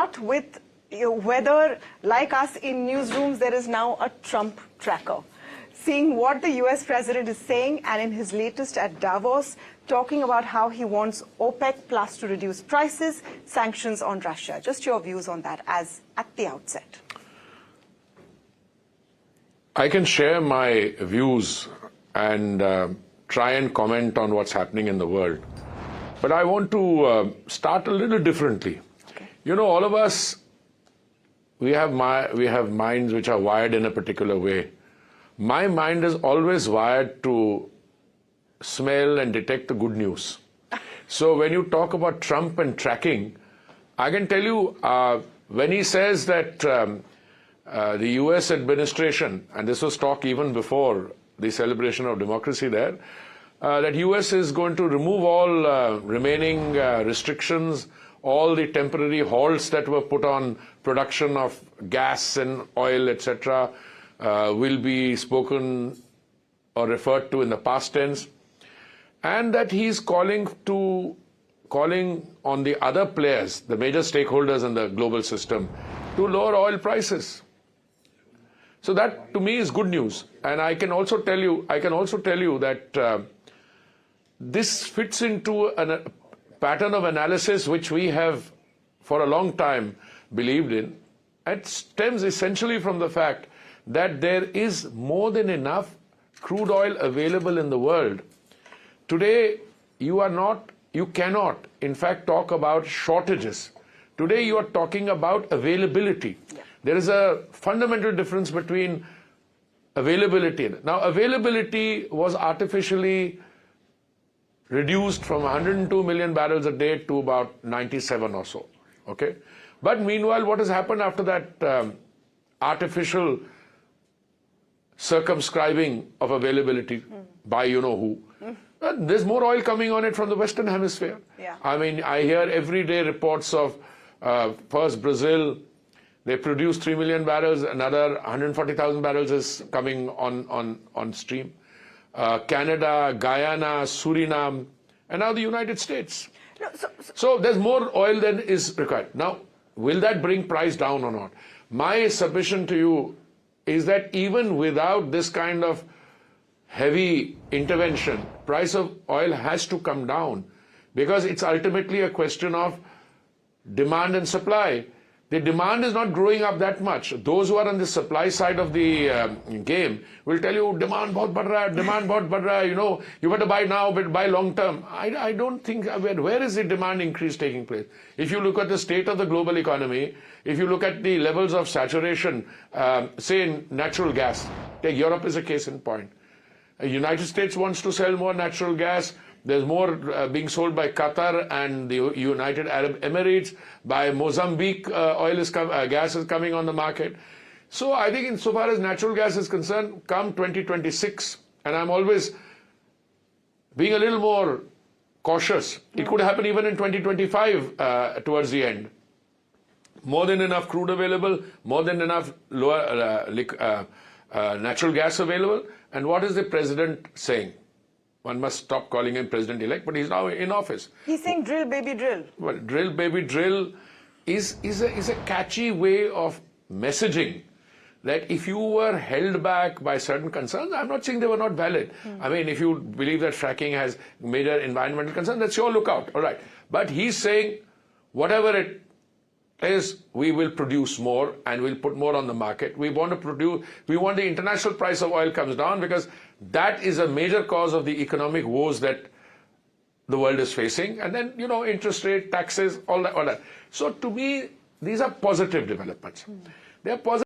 start with whether, like us in newsrooms, there is now a Trump tracker. Seeing what the US president is saying, and in his latest at Davos, talking about how he wants OPEC plus to reduce prices, sanctions on Russia. Just your views on that as at the outset. I can share my views and try and comment on what's happening in the world. But I want to start a little differently. Okay. You know, all of us, we have minds which are wired in a particular way. My mind is always wired to smell and detect the good news. So when you talk about Trump and tracking, I can tell you when he says that the US administration, and this was talk even before the celebration of democracy there, that US is going to remove all remaining restrictions, all the temporary halts that were put on production of gas and oil, etc., will be spoken or referred to in the past tense, and that he's calling on the other players, the major stakeholders in the global system, to lower oil prices. So that to me is good news. And I can also tell you that this fits into a pattern of analysis which we have for a long time believed in. It stems essentially from the fact that there is more than enough crude oil available in the world. Today, you cannot, in fact, talk about shortages. Today, you are talking about availability. Yeah. There is a fundamental difference between availability. Now, availability was artificially reduced from 102 million barrels a day to about 97 or so. Okay? But meanwhile, what has happened after that artificial circumscribing of availability by you-know-who? There's more oil coming on it from the Western Hemisphere. Yeah. I mean, I hear every day reports of first Brazil, they produce 3 million barrels, another 140,000 barrels is coming on stream. Canada, Guyana, Suriname, and now the United States. No, so there's more oil than is required. Now, will that bring price down or not? My submission to you is that even without this kind of heavy intervention, price of oil has to come down, because it's ultimately a question of demand and supply. The demand is not growing up that much. Those who are on the supply side of the game will tell you, demand bahut badh raha hai, demand bahut badh raha hai, you know, you better buy now, but buy long term. I don't think, where is the demand increase taking place? If you look at the state of the global economy, if you look at the levels of saturation, say in natural gas, take Europe as a case in point. The United States wants to sell more natural gas. There's more being sold by Qatar and the United Arab Emirates. By Mozambique, gas is coming on the market. So I think insofar as natural gas is concerned, come 2026, and I'm always being a little more cautious. It could happen even in 2025 towards the end. More than enough crude available, more than enough natural gas available. And what is the president saying? One must stop calling him president-elect, but he's now in office. He's saying drill, baby, drill. Well, drill, baby, drill is a catchy way of messaging that if you were held back by certain concerns, I'm not saying they were not valid. I mean, if you believe that fracking has major environmental concerns, that's your lookout, all right. But he's saying, whatever it is, we will produce more and we'll put more on the market. We want the international price of oil comes down, because that is a major cause of the economic woes that the world is facing. And then, you know, interest rate, taxes, all that. So to me, these are positive developments. They are positive.